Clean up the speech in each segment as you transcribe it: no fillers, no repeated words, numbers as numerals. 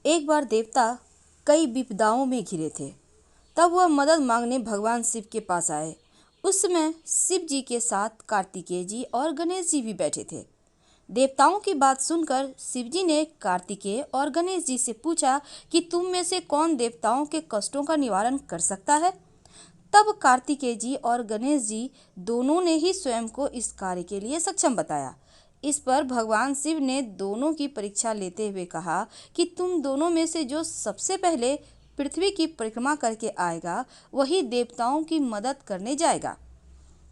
एक बार देवता कई विपदाओं में घिरे थे। तब वह मदद मांगने भगवान शिव के पास आए। उस समय शिव जी के साथ कार्तिकेय जी और गणेश जी भी बैठे थे। देवताओं की बात सुनकर शिव जी ने कार्तिकेय और गणेश जी से पूछा कि तुम में से कौन देवताओं के कष्टों का निवारण कर सकता है। तब कार्तिकेय जी और गणेश जी दोनों ने ही स्वयं को इस कार्य के लिए सक्षम बताया। इस पर भगवान शिव ने दोनों की परीक्षा लेते हुए कहा कि तुम दोनों में से जो सबसे पहले पृथ्वी की परिक्रमा करके आएगा वही देवताओं की मदद करने जाएगा।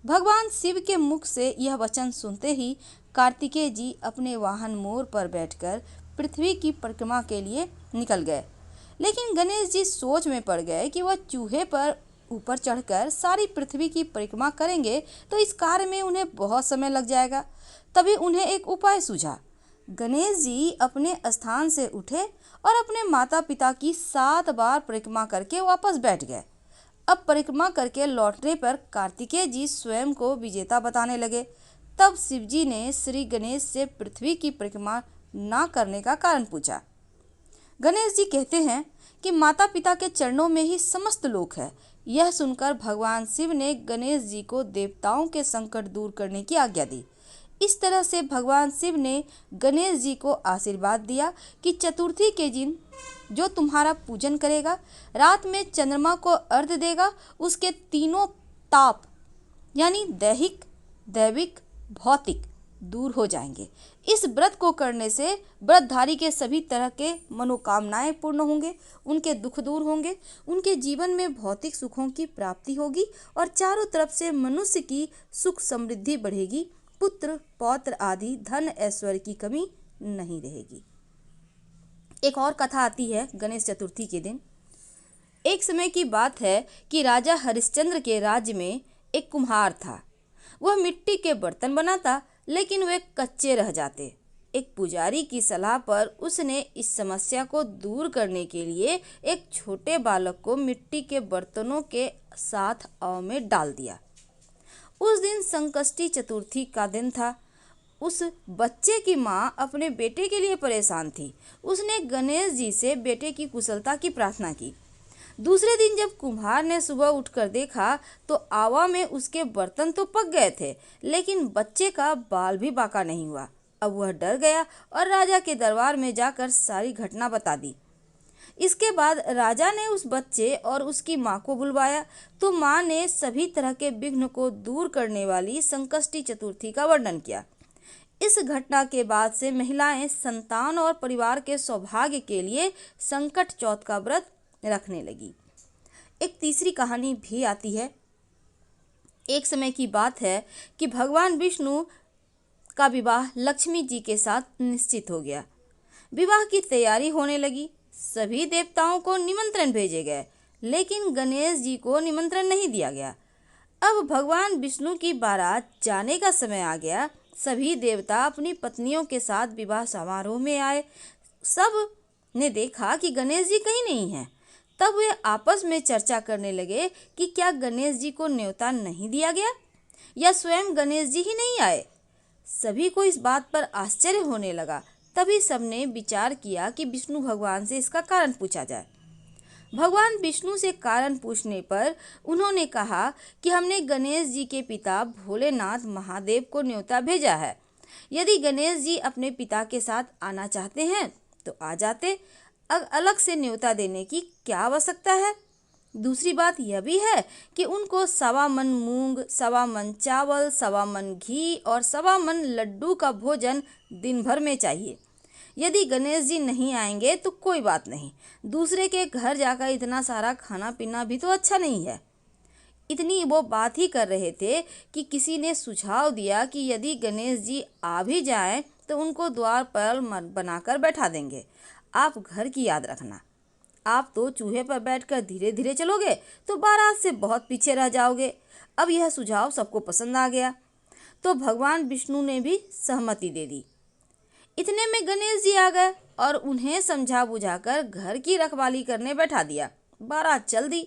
भगवान शिव के मुख से यह वचन सुनते ही कार्तिकेय जी अपने वाहन मोर पर बैठकर पृथ्वी की परिक्रमा के लिए निकल गए। लेकिन गणेश जी सोच में पड़ गए कि वह चूहे पर ऊपर चढ़कर सारी पृथ्वी की परिक्रमा करेंगे तो इस कार्य में उन्हें बहुत समय लग जाएगा। तभी उन्हें एक उपाय सूझा। गणेश जी अपने स्थान से उठे और अपने माता पिता की 7 बार परिक्रमा करके वापस बैठ गए। अब परिक्रमा करके लौटने पर कार्तिकेय जी स्वयं को विजेता बताने लगे। तब शिव जी ने श्री गणेश से पृथ्वी की परिक्रमा ना करने का कारण पूछा। गणेश जी कहते हैं कि माता पिता के चरणों में ही समस्त लोक है। यह सुनकर भगवान शिव ने गणेश जी को देवताओं के संकट दूर करने की आज्ञा दी। इस तरह से भगवान शिव ने गणेश जी को आशीर्वाद दिया कि चतुर्थी के दिन जो तुम्हारा पूजन करेगा, रात में चंद्रमा को अर्घ्य देगा, उसके तीनों ताप यानी दैहिक, दैविक, भौतिक दूर हो जाएंगे। इस व्रत को करने से व्रतधारी के सभी तरह के मनोकामनाएं पूर्ण होंगे, उनके दुख दूर होंगे, उनके जीवन में भौतिक सुखों की प्राप्ति होगी और चारों तरफ से मनुष्य की सुख समृद्धि बढ़ेगी। पुत्र पौत्र आदि धन ऐश्वर्य की कमी नहीं रहेगी। एक और कथा आती है गणेश चतुर्थी के दिन। एक समय की बात है कि राजा हरिश्चंद्र के राज्य में एक कुम्हार था। वह मिट्टी के बर्तन बनाता लेकिन वे कच्चे रह जाते। एक पुजारी की सलाह पर उसने इस समस्या को दूर करने के लिए एक छोटे बालक को मिट्टी के बर्तनों के साथ आग में डाल दिया। उस दिन संकष्टी चतुर्थी का दिन था। उस बच्चे की माँ अपने बेटे के लिए परेशान थी। उसने गणेश जी से बेटे की कुशलता की प्रार्थना की। दूसरे दिन जब कुम्हार ने सुबह उठकर देखा तो आवा में उसके बर्तन तो पक गए थे लेकिन बच्चे का बाल भी बाका नहीं हुआ। अब वह डर गया और राजा के दरबार में जाकर सारी घटना बता दी। इसके बाद राजा ने उस बच्चे और उसकी माँ को बुलवाया तो माँ ने सभी तरह के विघ्न को दूर करने वाली संकष्टी चतुर्थी का वर्णन किया। इस घटना के बाद से महिलाएं संतान और परिवार के सौभाग्य के लिए संकट चौथ का व्रत रखने लगी। एक तीसरी कहानी भी आती है। एक समय की बात है कि भगवान विष्णु का विवाह लक्ष्मी जी के साथ निश्चित हो गया। विवाह की तैयारी होने लगी। सभी देवताओं को निमंत्रण भेजे गए लेकिन गणेश जी को निमंत्रण नहीं दिया गया। अब भगवान विष्णु की बारात जाने का समय आ गया। सभी देवता अपनी पत्नियों के साथ विवाह समारोह में आए। सब ने देखा कि गणेश जी कहीं नहीं हैं। तब वे आपस में चर्चा करने लगे कि क्या गणेश जी को न्योता नहीं दिया गया या स्वयं गणेश जी ही नहीं आए। सभी को इस बात पर आश्चर्य होने लगा। तभी सबने विचार किया कि विष्णु भगवान से इसका कारण पूछा जाए। भगवान विष्णु से कारण पूछने पर उन्होंने कहा कि हमने गणेश जी के पिता भोलेनाथ महादेव को न्योता भेजा है। यदि गणेश जी अपने पिता के साथ आना चाहते हैं तो आ जाते। अलग से न्योता देने की क्या आवश्यकता है। दूसरी बात यह भी है कि उनको 1.25 मन मूंग, 1.25 मन चावल, 1.25 मन घी और 1.25 मन लड्डू का भोजन दिन भर में चाहिए। यदि गणेश जी नहीं आएंगे तो कोई बात नहीं, दूसरे के घर जाकर इतना सारा खाना पीना भी तो अच्छा नहीं है। इतनी वो बात ही कर रहे थे कि किसी ने सुझाव दिया कि यदि गणेश जी आ भी जाएं तो उनको द्वार पर बनाकर बैठा देंगे। आप घर की याद रखना। आप तो चूहे पर बैठकर धीरे धीरे चलोगे तो बारात से बहुत पीछे रह जाओगे। अब यह सुझाव सबको पसंद आ गया तो भगवान विष्णु ने भी सहमति दे दी। इतने में गणेश जी आ गए और उन्हें समझा बुझाकर घर की रखवाली करने बैठा दिया। बारात चल दी।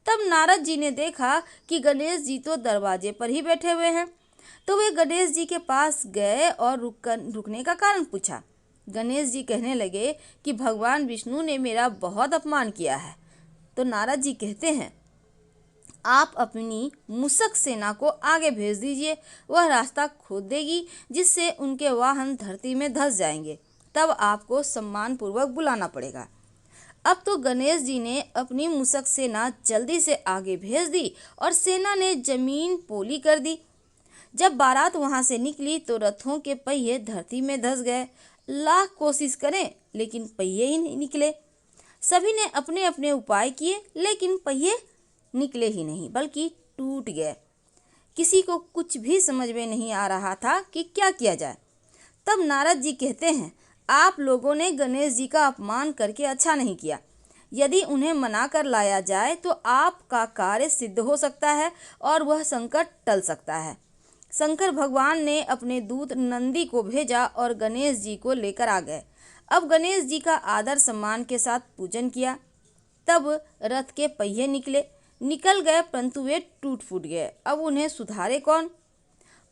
तब नारद जी ने देखा कि गणेश जी तो दरवाजे पर ही बैठे हुए हैं तो वे गणेश जी के पास गए और रुकने का कारण पूछा। गणेश जी कहने लगे कि भगवान विष्णु ने मेरा बहुत अपमान किया है। तो नारद जी कहते हैं, आप अपनी मूषक सेना को आगे भेज दीजिए, वह रास्ता खोद देगी जिससे उनके वाहन धरती में धंस जाएंगे, तब आपको सम्मानपूर्वक बुलाना पड़ेगा। अब तो गणेश जी ने अपनी मूषक सेना जल्दी से आगे भेज दी और सेना ने जमीन पोली कर दी। जब बारात वहां से निकली तो रथों के पहिए धरती में धंस गए। लाख कोशिश करें लेकिन पहिए ही नहीं निकले। सभी ने अपने अपने उपाय किए लेकिन पहिए निकले ही नहीं बल्कि टूट गए। किसी को कुछ भी समझ में नहीं आ रहा था कि क्या किया जाए। तब नारद जी कहते हैं, आप लोगों ने गणेश जी का अपमान करके अच्छा नहीं किया। यदि उन्हें मना कर लाया जाए तो आपका कार्य सिद्ध हो सकता है और वह संकट टल सकता है। शंकर भगवान ने अपने दूत नंदी को भेजा और गणेश जी को लेकर आ गए। अब गणेश जी का आदर सम्मान के साथ पूजन किया। तब रथ के पहिए निकल गए परंतु वे टूट फूट गए। अब उन्हें सुधारे कौन?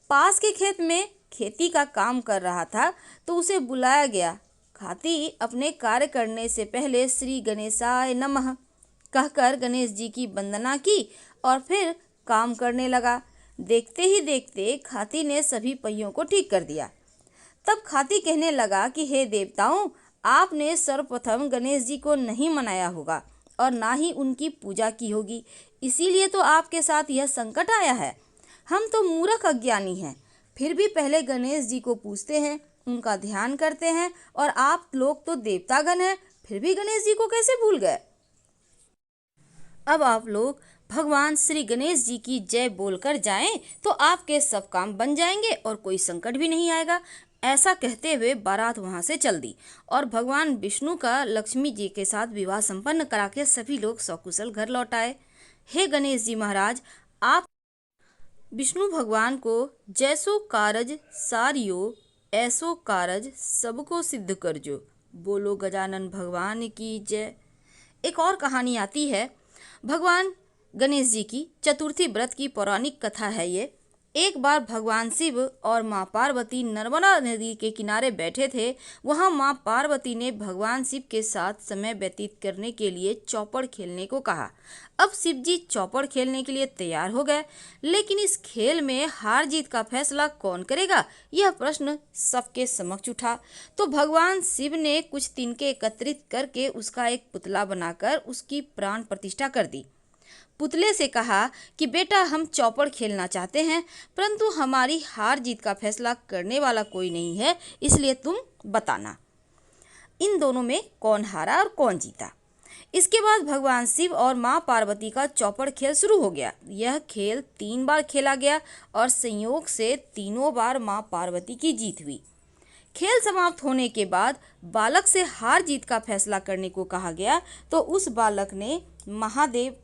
पास के खेत में खेती का काम कर रहा था तो उसे बुलाया गया। हाथी अपने कार्य करने से पहले श्री गणेशाय नमः कहकर गणेश जी की वंदना की और फिर काम करने लगा। देखते ही देखते खाती ने सभी पहियों को ठीक कर दिया। तब खाती कहने लगा कि हे देवताओं, आपने सर्वप्रथम गणेश जी को नहीं मनाया होगा और ना ही उनकी पूजा की होगी, इसीलिए तो आपके साथ यह संकट आया है। हम तो मूर्ख अज्ञानी हैं, फिर भी पहले गणेश जी को पूजते हैं, उनका ध्यान करते हैं, और आप लोग तो देवतागण हैं, फिर भी गणेश जी को कैसे भूल गए? अब आप लोग भगवान श्री गणेश जी की जय बोलकर जाएं तो आपके सब काम बन जाएंगे और कोई संकट भी नहीं आएगा। ऐसा कहते हुए बारात वहां से चल दी और भगवान विष्णु का लक्ष्मी जी के साथ विवाह संपन्न करा के सभी लोग सकुशल घर लौट आए। हे गणेश जी महाराज, आप विष्णु भगवान को जैसो कारज सारियो ऐसो कारज सबको सिद्ध करजो, बोलो गजानन भगवान की जय। एक और कहानी आती है भगवान गणेश जी की। चतुर्थी व्रत की पौराणिक कथा है ये। एक बार भगवान शिव और माँ पार्वती नर्मदा नदी के किनारे बैठे थे। वहाँ माँ पार्वती ने भगवान शिव के साथ समय व्यतीत करने के लिए चौपड़ खेलने को कहा। अब शिव जी चौपड़ खेलने के लिए तैयार हो गए, लेकिन इस खेल में हार जीत का फैसला कौन करेगा, यह प्रश्न सबके समक्ष उठा। तो भगवान शिव ने कुछ तिनके एकत्रित करके उसका एक पुतला बनाकर उसकी प्राण प्रतिष्ठा कर दी। पुतले से कहा कि बेटा, हम चौपड़ खेलना चाहते हैं, परंतु हमारी हार जीत का फैसला करने वाला कोई नहीं है, इसलिए तुम बताना इन दोनों में कौन हारा और कौन जीता। इसके बाद भगवान शिव और माँ पार्वती का चौपड़ खेल शुरू हो गया। यह खेल 3 बार खेला गया और संयोग से तीनों बार माँ पार्वती की जीत हुई। खेल समाप्त होने के बाद बालक से हार जीत का फैसला करने को कहा गया, तो उस बालक ने महादेव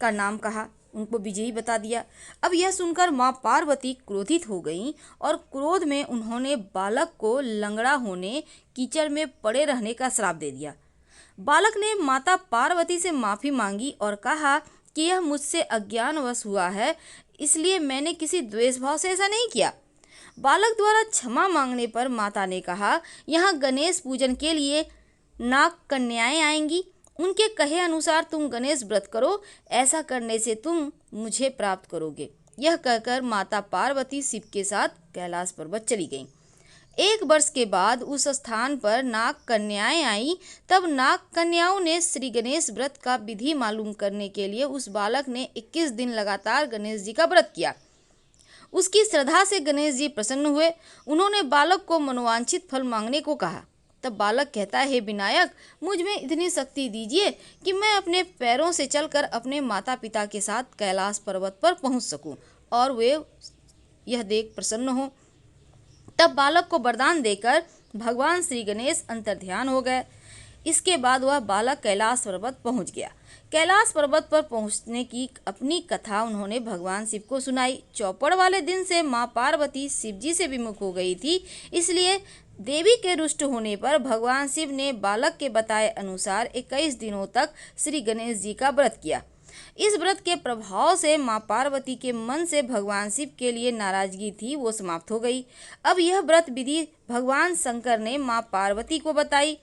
का नाम कहा, उनको विजयी बता दिया। अब यह सुनकर माँ पार्वती क्रोधित हो गईं और क्रोध में उन्होंने बालक को लंगड़ा होने, कीचड़ में पड़े रहने का श्राप दे दिया। बालक ने माता पार्वती से माफ़ी मांगी और कहा कि यह मुझसे अज्ञानवश हुआ है, इसलिए मैंने किसी द्वेष भाव से ऐसा नहीं किया। बालक द्वारा क्षमा मांगने पर माता ने कहा, यहाँ गणेश पूजन के लिए नाग कन्याएं आएंगी, उनके कहे अनुसार तुम गणेश व्रत करो, ऐसा करने से तुम मुझे प्राप्त करोगे। यह कहकर माता पार्वती शिव के साथ कैलाश पर्वत चली गईं। 1 वर्ष के बाद उस स्थान पर नाग कन्याएं आई। तब नाग कन्याओं ने श्री गणेश व्रत का विधि मालूम करने के लिए उस बालक ने 21 दिन लगातार गणेश जी का व्रत किया। उसकी श्रद्धा से गणेश जी प्रसन्न हुए। उन्होंने बालक को मनोवांछित फल मांगने को कहा। तब बालक कहता है, हे विनायक, मुझ में इतनी शक्ति दीजिए कि मैं अपने पैरों से चलकर अपने माता पिता के साथ कैलाश पर्वत पर पहुंच सकूं और वे यह देख प्रसन्न हो। तब बालक को वरदान देकर भगवान श्री गणेश अंतर्ध्यान हो गए। इसके बाद वह बालक कैलाश पर्वत पहुंच गया। कैलाश पर्वत पर पहुंचने की अपनी कथा उन्होंने भगवान शिव को सुनाई। चौपड़ वाले दिन से माँ पार्वती शिव जी से विमुख हो गई थी, इसलिए देवी के रुष्ट होने पर भगवान शिव ने बालक के बताए अनुसार 21 दिनों तक श्री गणेश जी का व्रत किया। इस व्रत के प्रभाव से माँ पार्वती के मन से भगवान शिव के लिए नाराजगी थी वो समाप्त हो गई। अब यह व्रत विधि भगवान शंकर ने माँ पार्वती को बताई।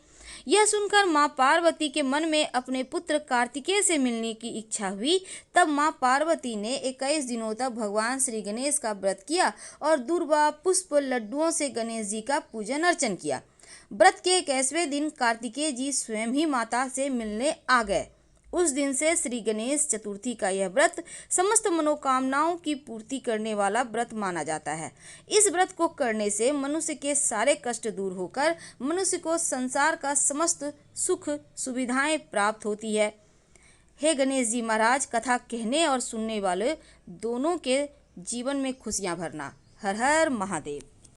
यह सुनकर माँ पार्वती के मन में अपने पुत्र कार्तिकेय से मिलने की इच्छा हुई। तब माँ पार्वती ने 21 दिनों तक भगवान श्री गणेश का व्रत किया और दूर्वा, पुष्प, लड्डुओं से गणेश जी का पूजन अर्चन किया। व्रत के 21वें दिन कार्तिकेय जी स्वयं ही माता से मिलने आ गए। उस दिन से श्री गणेश चतुर्थी का यह व्रत समस्त मनोकामनाओं की पूर्ति करने वाला व्रत माना जाता है। इस व्रत को करने से मनुष्य के सारे कष्ट दूर होकर मनुष्य को संसार का समस्त सुख सुविधाएं प्राप्त होती है। हे गणेश जी महाराज, कथा कहने और सुनने वाले दोनों के जीवन में खुशियां भरना। हर हर महादेव।